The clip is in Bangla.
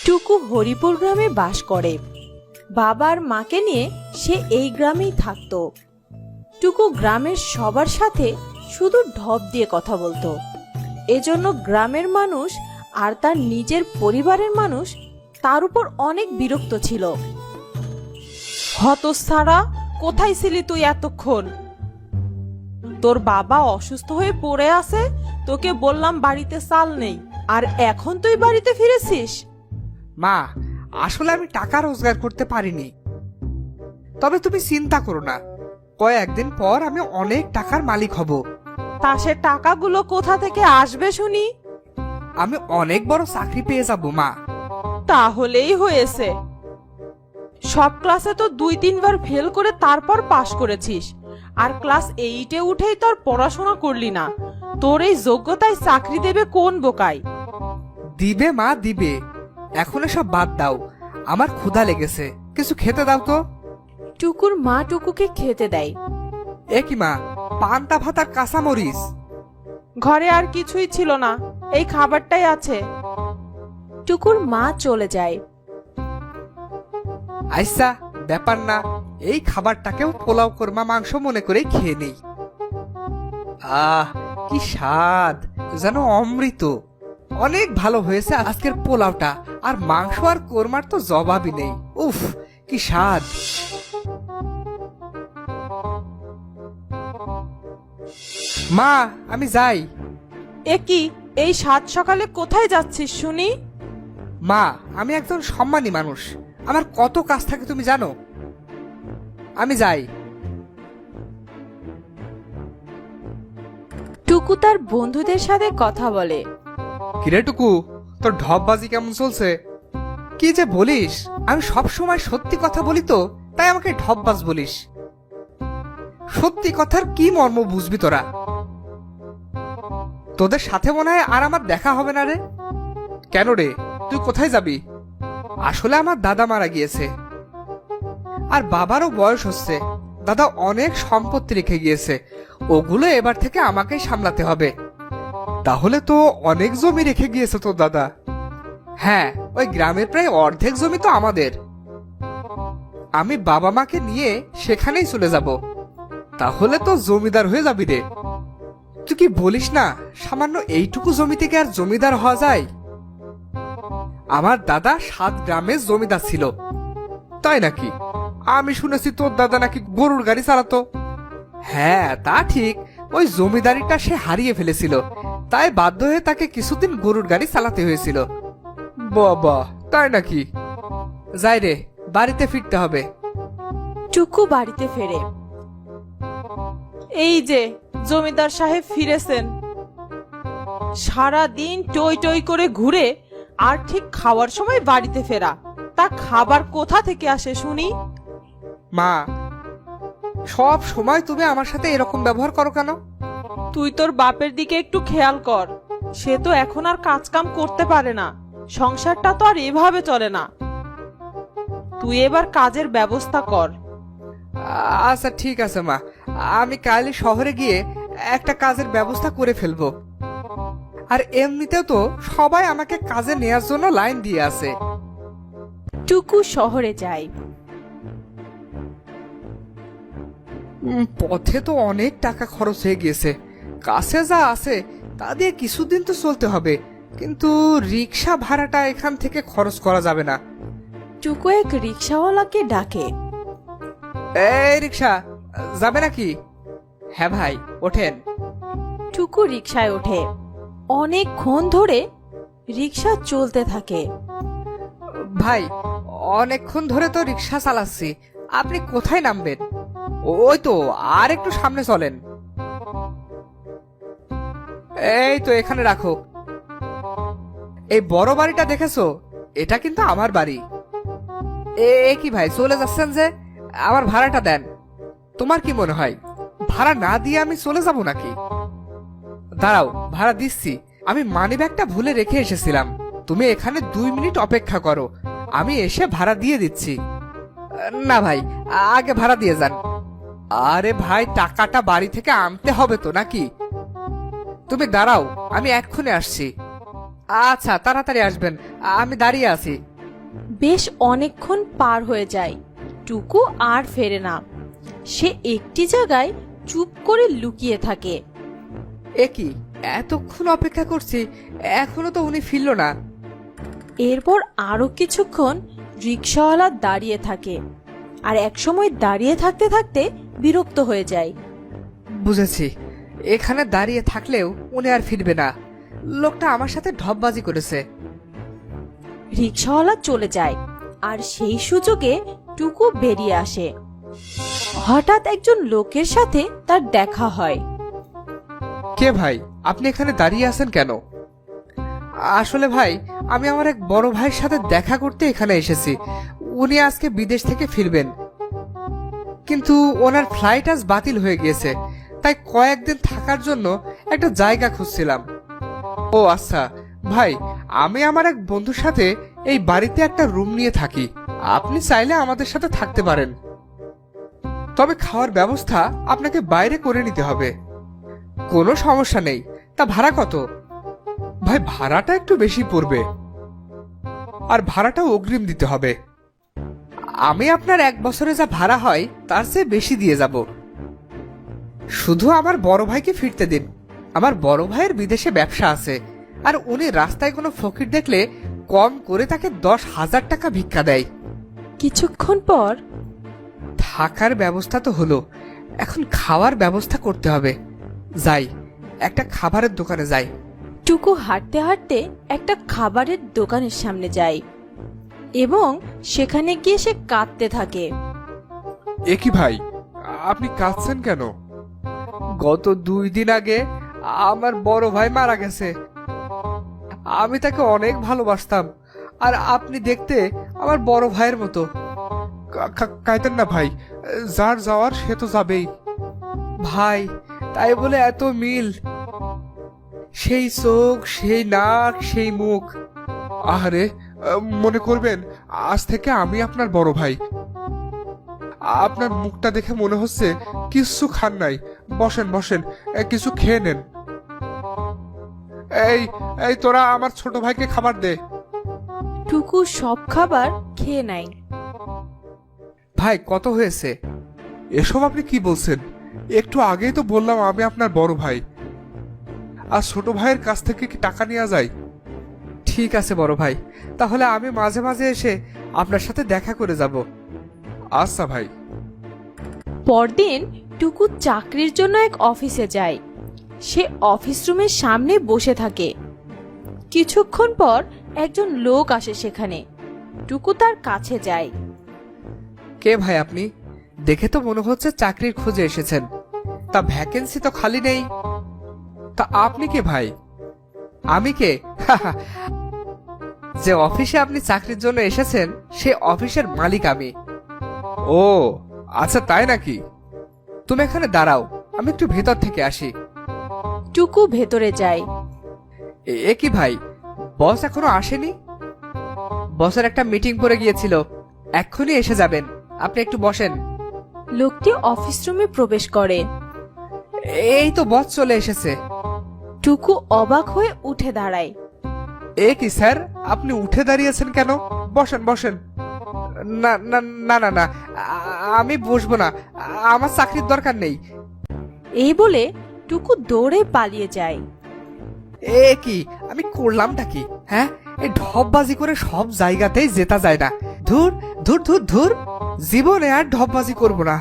টুকু হরিপুর গ্রামে বাস করে। বাবার মাকে নিয়ে সে এই গ্রামেই থাকতো। টুকু গ্রামের সবার সাথে শুধু ঢপ দিয়ে কথা বলতো। এজন্য গ্রামের মানুষ আর তার নিজের পরিবারের মানুষ তার উপর অনেক বিরক্ত ছিল। হতচ্ছাড়া, কোথায় ছিলি তুই এতক্ষণ? তোর বাবা অসুস্থ হয়ে পড়ে আছে, তোকে বললাম বাড়িতে চাল নেই, আর এখন তুই বাড়িতে ফিরেছিস? মা, আসলে আমি টাকা রোজগার করতে পারিনি। তবে তুমি চিন্তা করো না, কয়েকদিন পর আমি অনেক টাকার মালিক হব। তা সে টাকাগুলো কোথা থেকে আসবে শুনি? আমি অনেক বড় চাকরি পেয়ে যাব মা। তাহলেই হয়েছে। সব ক্লাসে তো 2-3 বার ফেল করে তারপর পাশ করেছিস, আর ক্লাস 8-এ উঠেই তোর পড়াশোনা করলি না। তোর এই যোগ্যতায় চাকরি দেবে কোন বোকাই? দিবে মা, দিবে। এখন সব বাদ দাও, আমার ক্ষুধা লেগেছে, কিছু খেতে দাও তো। টুকুর মা টুকুকে খেতে দেয়। এ কি মা, পান্তা ভাত আর কাঁচামরিচ? ঘরে আর কিছুই ছিল না, এই খাবারটাই আছে। টুকুর মা চলে যায়। আচ্ছা, ব্যাপার না, এই খাবারটাকেও পোলাও কোরমা মাংস মনে করে খেয়ে নেই। কি স্বাদ, যেন অমৃত। অনেক ভালো হয়েছে আজকের পোলাওটা, আর মাংস আর কোরমার তো জবাবই নেই। উফ, কি স্বাদ। মা, আমি যাই। এ কি, এই সাত সকালে কোথায় যাচ্ছিস শুনি? মা, আমি একজন সম্মানী মানুষ, আমার কত কাজ থাকে তুমি জানো। আমি যাই। টুকু তার বন্ধুদের সাথে কথা বলে। কিরে টুকু, তোর ঢপবাজি কেমন চলছে? কি যে বলিস, আমি সব সময় সত্যি কথা বলি তো, তাই আমাকে ঢপবাজ বলিস। সত্যি কথার কি মর্ম বুঝবি তোরা? তোদের সাথে মনে হয় আর আমার দেখা হবে না রে। কেন রে, তুই কোথায় যাবি? আসলে আমার দাদা মারা গিয়েছে, আর বাবারও বয়স হচ্ছে। দাদা অনেক সম্পত্তি রেখে গিয়েছে, ওগুলো এবার থেকে আমাকেই সামলাতে হবে। তাহলে তো অনেক জমি রেখে গিয়েছে তোর দাদা। হ্যাঁ, ওই গ্রামের প্রায় অর্ধেক জমি তো আমাদের। আমি বাবা মাকে নিয়ে সেখানেই চলে যাব। তাহলে তো জমিদার হয়ে যাবি রে। তুই কি বলিস না, সামান্য এইটুকু জমি থেকে আর জমিদার হওয়া যায়? আমার দাদা 7 গ্রামের জমিদার ছিল। তাই নাকি? আমি শুনেছি তোর দাদা নাকি গরুর গাড়ি চালাতো। হ্যাঁ, তা ঠিক। ওই জমিদারিটা সে হারিয়ে ফেলেছিল, তাই বাধ্য হয়ে তাকে কিছুদিন গরুর গাড়ি চালাতে হয়েছিল। বাবা, তাই নাকি? যাই রে, বাড়িতে ফিরতে হবে। টুকু বাড়িতে ফেরে। এই যে জমিদার সাহেব ফিরেছেন। সারা দিন টই টই করে ঘুরে আর ঠিক খাওয়ার সময় বাড়িতে ফেরা। তা খাবার কোথা থেকে আসে শুনি? মা, সব সময় তুমি আমার সাথে এরকম ব্যবহার করো কেন? তুই তোর বাপের দিকে একটু খেয়াল কর। সে তো এখন আর কাজ কাম করতে পারে না, সংসারটা তো আর এভাবে চলে না। তুই এবার কাজের ব্যবস্থা কর। আচ্ছা ঠিক আছে মা, আমি কালই শহরে গিয়ে একটা কাজের ব্যবস্থা করে ফেলবো। আর এমনিতেও তো সবাই আমাকে কাজে নেওয়ার জন্য লাইন দিয়ে আছে। টুকু শহরে যায়। পথে তো অনেক টাকা খরচ হয়ে গিয়েছে। কাছে যা আছে তা দিয়ে কিছুদিন তো চলতে হবে, কিন্তু রিক্সা ভাড়াটা এখান থেকে খরচ করা যাবে না। টুকু এক রিক্সাওয়ালাকে ডাকে। এই রিক্সা যাবে নাকি? হ্যাঁ ভাই, ওঠেন। টুকু রিক্সায় ওঠে। অনেকক্ষণ ধরে রিক্সা চলতে থাকে। ভাই, অনেকক্ষণ ধরে তো রিক্সা চালাচ্ছি, আপনি কোথায় নামবেন? ওই তো আর একটু সামনে চলেন। এই তো এখানে রাখো। এই বড় বাড়িটা দেখেছো? এটা কিন্তু আমার বাড়ি। এ কি ভাই, চলে যাচ্ছেন যে? আমার ভাড়াটা দেন। তোমার কি মনে হয় ভাড়া না দিয়ে আমি চলে যাব নাকি? দাঁড়াও, ভাড়া দিচ্ছি। আমি মানিব্যাগটা ভুলে রেখে এসেছিলাম। তুমি এখানে 2 মিনিট অপেক্ষা করো, আমি এসে ভাড়া দিয়ে দিচ্ছি। না ভাই, আগে ভাড়া দিয়ে যান। আরে ভাই, টাকাটা বাড়ি থেকে আনতে হবে তো নাকি? তুমি দাঁড়াও, আমি এক্ষুনি আসছি। আচ্ছা, তাড়াতাড়ি আসবেন, আমি দাঁড়িয়ে আছি। বেশ অনেকক্ষণ পার হয়ে যায়, টুকু আর ফেরে না। সে একটি জায়গায় চুপ করে লুকিয়ে থাকে। এ কি, এতক্ষণ অপেক্ষা করছি, এখনো তো উনি ফিরল না। এরপর আরো কিছুক্ষণ রিকশাওয়ালা দাঁড়িয়ে থাকে, আর একসময় দাঁড়িয়ে থাকতে থাকতে বিরক্ত হয়ে যায়। বুঝেছি, এখানে দাঁড়িয়ে থাকলেও উনি আর ফিরবে না। লোকটা আমার সাথে ঢপবাজি করেছে। রিকশাওয়ালা চলে যায়, আর সেই সুযোগে টুকু বেরিয়ে আসে। হঠাৎ একজন লোকের সাথে তার দেখা হয়। কে ভাই, আপনি এখানে দাঁড়িয়ে আছেন কেন? আসলে ভাই, আমি আমার এক বড় ভাইয়ের সাথে দেখা করতে এখানে এসেছি। উনি আজকে বিদেশ থেকে ফিরবেন, কিন্তু ওনার ফ্লাইট আজ বাতিল হয়ে গিয়েছে। তাই কয়েকদিন থাকার জন্য একটা জায়গা খুঁজছিলাম। ও আচ্ছা ভাই, আমি আমার এক বন্ধুর সাথে এই বাড়িতে একটা রুম নিয়ে থাকি। আপনি চাইলে আমাদের সাথে থাকতে পারেন, তবে খাওয়ার ব্যবস্থা আপনাকে বাইরে করে নিতে হবে। কোনো সমস্যা নেই। তা ভাড়া কত? ভাই, ভাড়াটা একটু বেশি পড়বে, আর ভাড়াটা অগ্রিম দিতে হবে। আমি আপনার 1 বছরে যা ভাড়া হয় তার চেয়ে বেশি দিয়ে যাব। শুধু আমার বড় ভাইকে ফিরতে দিন। আমার বড় ভাইয়ের বিদেশে ব্যবসা আছে, আর উনি রাস্তায় কোনো ফকির দেখলে কম করে তাকে 10,000 টাকা ভিক্ষা দেয়। কিছুক্ষণ পর থাকার ব্যবস্থা তো হলো, এখন খাওয়ার ব্যবস্থা করতে হবে। যাই, একটা খাবারের দোকানে যাই। টুকু হাঁটতে হাঁটতে একটা খাবারের দোকানের সামনে যায়, এবং সেখানে গিয়ে সে কাঁদতে থাকে। এ কি ভাই, আপনি কাঁদছেন কেন? গত 2 দিন আগে আমার বড় ভাই মারা গেছে। আমি তাকে অনেক ভালোবাসতাম, আর আপনি দেখতে আমার বড় ভাইয়ের মতো। কাঁদেন না ভাই, যার যাওয়ার সে তো যাবেই। ভাই, তাই বলে এত মিল, সেই চোখ, সেই নাক, সেই মুখ। আহারে, মনে করবেন আজ থেকে আমি আপনার বড় ভাই। আপনার মুখটা দেখে মনে হচ্ছে কিচ্ছু খান নাই। বসেন বসেন, কিছু খেয়ে নেন। এই এই তোরা আমার ছোট ভাইকে খাবার দে। টুকু সব খাবার খেয়ে নেয়। ভাই, কত হয়েছে? এসব আপনি কি বলছেন? একটু আগেই তো বললাম আমি আপনার বড় ভাই। আর ছোট ভাইয়ের কাছ থেকে কি টাকা নেওয়া যায়? ঠিক আছে বড় ভাই, তাহলে আমি মাঝে মাঝে এসে আপনার সাথে দেখা করে যাব। আচ্ছা ভাই। পরদিন টুকু চাকরির জন্য এক অফিসে যায়। সে অফিস রুমের সামনে বসে থাকে। কিছুক্ষণ পর একজন লোক আসে সেখানে। টুকু তার কাছে যায়। কে ভাই আপনি? দেখে তো মনে হচ্ছে চাকরির খোঁজে এসেছেন। তা ভ্যাকেন্সি তো খালি নেই। তা আপনি কে ভাই? আমি কে? যে অফিসে আপনি চাকরির জন্য এসেছেন সে অফিসের মালিক আমি। ও আচ্ছা, তাই নাকি? তুমি এখানে দাঁড়াও, আমি একটু ভেতর থেকে আসি। টুকু ভেতরে যায়। এ কি ভাই, বস এখনো আসেনি? বসের একটা মিটিং পড়ে গিয়েছিল, এক্ষুনি এসে যাবেন। আপনি একটু বসেন। লোকটি অফিস রুমে প্রবেশ করে। এই তো বস চলে এসেছে। টুকু অবাক হয়ে উঠে দাঁড়ায়। এ কি স্যার, আপনি উঠে দাঁড়িয়েছেন কেন? বসেন বসেন। না না না না না, আমি বসবো না। আমার চাকরির দরকার নেই। এই বলে টুকু দৌড়ে পালিয়ে যায়। এ কি, আমি করলামটা কি? হ্যাঁ, এই ঢপবাজি করে সব জায়গাতেই জেতা যায় না। ধুর ধুর ধুর ধুর, জীবনে আর ঢপবাজি করবো না।